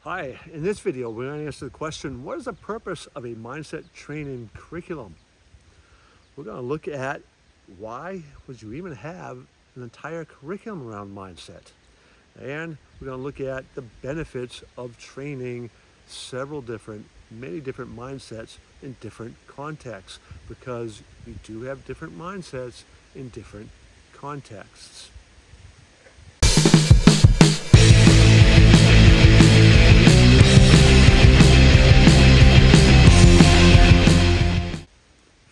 Hi, in this video, we're going to answer the question, what is the purpose of a mindset training curriculum? We're going to look at why would you even have an entire curriculum around mindset? And we're going to look at the benefits of training many different mindsets in different contexts, because you do have different mindsets in different contexts.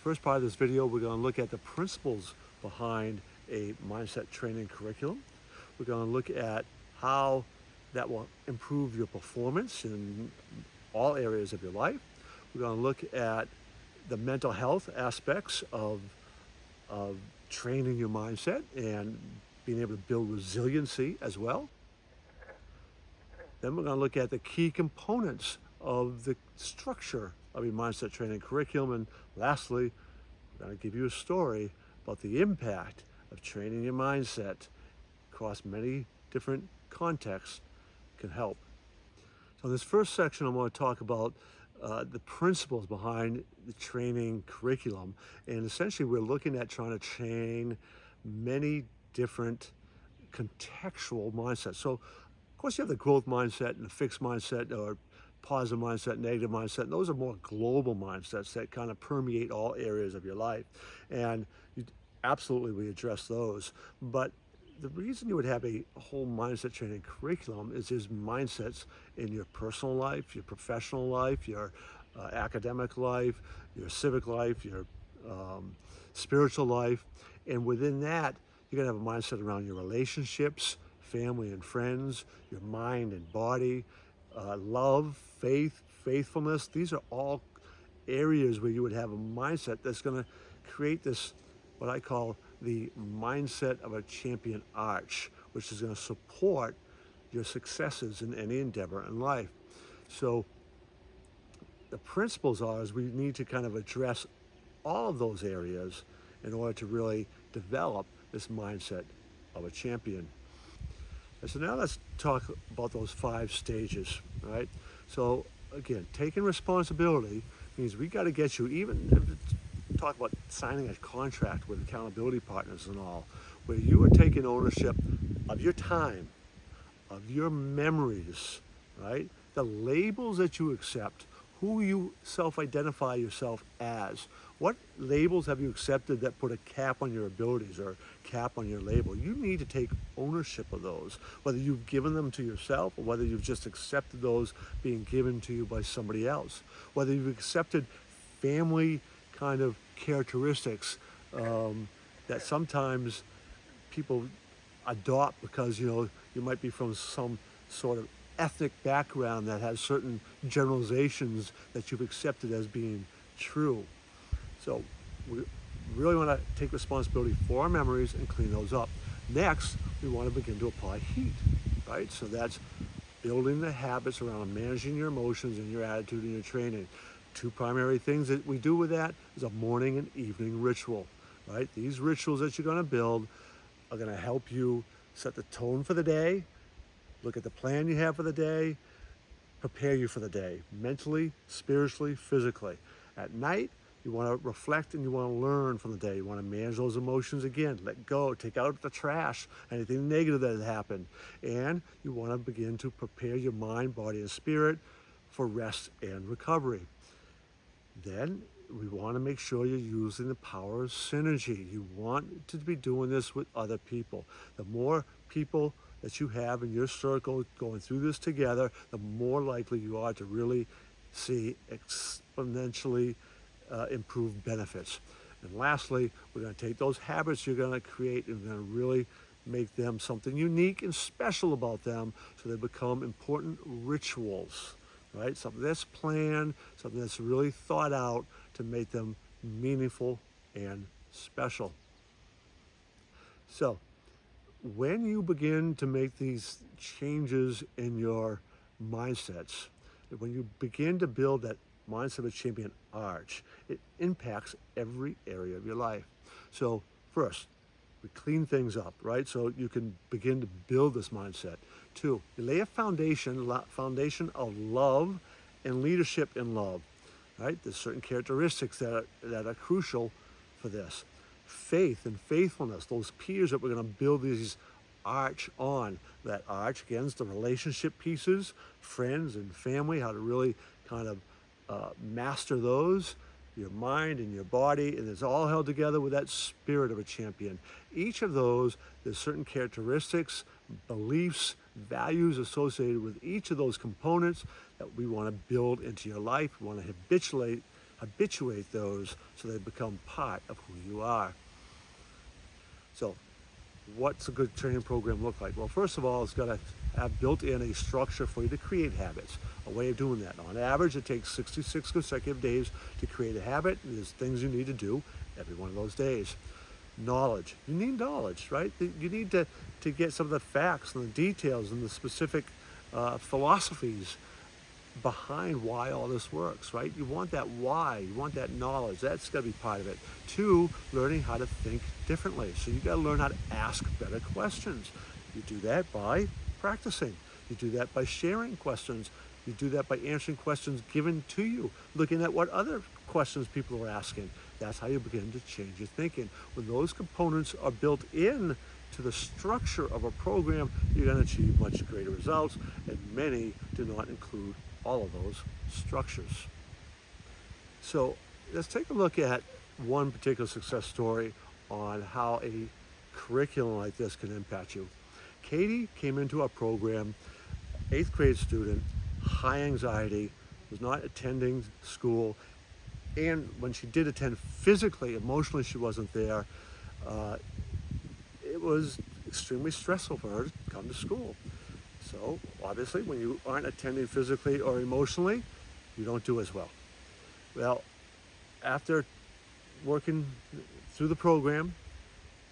First part of this video, we're going to look at the principles behind a mindset training curriculum. We're going to look at how that will improve your performance in all areas of your life. We're going to look at the mental health aspects of training your mindset and being able to build resiliency as well. Then we're going to look at the key components of the structure of your mindset training curriculum. And lastly, we're going to give you a story about the impact of training your mindset across many different contexts can help. So in this first section, I want to talk about the principles behind the training curriculum. And essentially, we're looking at trying to train many different contextual mindsets. So of course, you have the growth mindset and the fixed mindset, or positive mindset, negative mindset. And those are more global mindsets that kind of permeate all areas of your life. And we address those. But the reason you would have a whole mindset training curriculum is there's mindsets in your personal life, your professional life, your academic life, your civic life, your spiritual life. And within that, you're going to have a mindset around your relationships, family and friends, your mind and body, love, faith, faithfulness. These are all areas where you would have a mindset that's going to create this, what I call the mindset of a champion arch, which is going to support your successes in any endeavor in life. So the principles are is we need to kind of address all of those areas in order to really develop this mindset of a champion. And so now let's talk about those 5 stages, right? So again, taking responsibility means we got to get you, even talk about signing a contract with accountability partners and all, where you are taking ownership of your time, of your memories, right? The labels that you accept, who you self-identify yourself as. What labels have you accepted that put a cap on your abilities or cap on your label? You need to take ownership of those, whether you've given them to yourself or whether you've just accepted those being given to you by somebody else. Whether you've accepted family kind of characteristics that sometimes people adopt because, you might be from some sort of ethnic background that has certain generalizations that you've accepted as being true. So we really want to take responsibility for our memories and clean those up. Next, we want to begin to apply heat, right? So that's building the habits around managing your emotions and your attitude and your training. 2 primary things that we do with that is a morning and evening ritual, right? These rituals that you're going to build are going to help you set the tone for the day, look at the plan you have for the day, prepare you for the day, mentally, spiritually, physically. At night, you want to reflect and you want to learn from the day. You want to manage those emotions again, let go, take out the trash, anything negative that has happened. And you want to begin to prepare your mind, body, and spirit for rest and recovery. Then we want to make sure you're using the power of synergy. You want to be doing this with other people. The more people that you have in your circle going through this together, the more likely you are to really see exponentially improved benefits. And lastly, we're going to take those habits you're going to create and we're going to really make them something unique and special about them so they become important rituals, right? Something that's planned, something that's really thought out to make them meaningful and special. So when you begin to make these changes in your mindsets, when you begin to build that mindset of a champion arch, it impacts every area of your life. So first, we clean things up, right? So you can begin to build this mindset. Two, you lay a foundation of love and leadership in love. Right? There's certain characteristics that are crucial for this. Faith and faithfulness, those piers that we're going to build these arch on. That arch, again, is the relationship pieces, friends and family, how to really kind of master those, your mind and your body, and it's all held together with that spirit of a champion. Each of those, there's certain characteristics, beliefs, values associated with each of those components that we want to build into your life. We want to habituate those so they become part of who you are. So what's a good training program look like? Well, first of all, it's got to have built in a structure for you to create habits, a way of doing that. On average, it takes 66 consecutive days to create a habit. There's things you need to do every one of those days. Knowledge. You need knowledge, right? You need to get some of the facts and the details and the specific philosophies behind why all this works, right? You want that why, you want that knowledge. That's got to be part of it. Two, learning how to think differently. So you got to learn how to ask better questions. You do that by practicing. You do that by sharing questions. You do that by answering questions given to you, looking at what other questions people are asking. That's how you begin to change your thinking. When those components are built in to the structure of a program, you're going to achieve much greater results, and many do not include all of those structures. So let's take a look at one particular success story on how a curriculum like this can impact you. Katie came into our program, 8th grade student, high anxiety, was not attending school, and when she did attend physically, emotionally she wasn't there. It was extremely stressful for her to come to school. So obviously when you aren't attending physically or emotionally, you don't do as well. Well, after working through the program,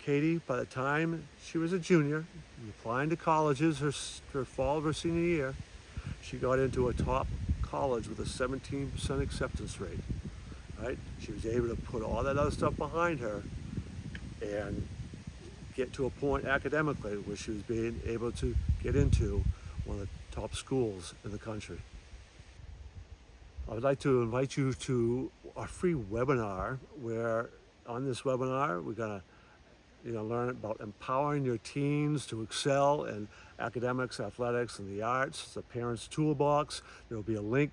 Katie, by the time she was a junior, applying to colleges her fall of her senior year, she got into a top college with a 17% acceptance rate. Right? She was able to put all that other stuff behind her and get to a point academically where she was being able to get into one of the top schools in the country. I would like to invite you to our free webinar, where on this webinar we're going to learn about empowering your teens to excel in academics, athletics, and the arts. It's a parent's toolbox. There will be a link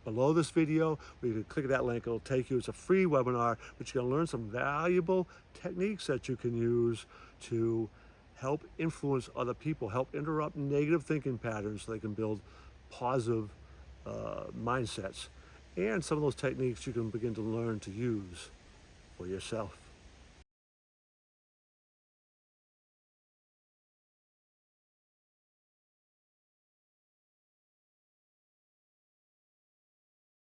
below this video where you can click that link. It'll take you. It's a free webinar, but you're going to learn some valuable techniques that you can use to help influence other people, help interrupt negative thinking patterns so they can build positive mindsets. And some of those techniques you can begin to learn to use for yourself.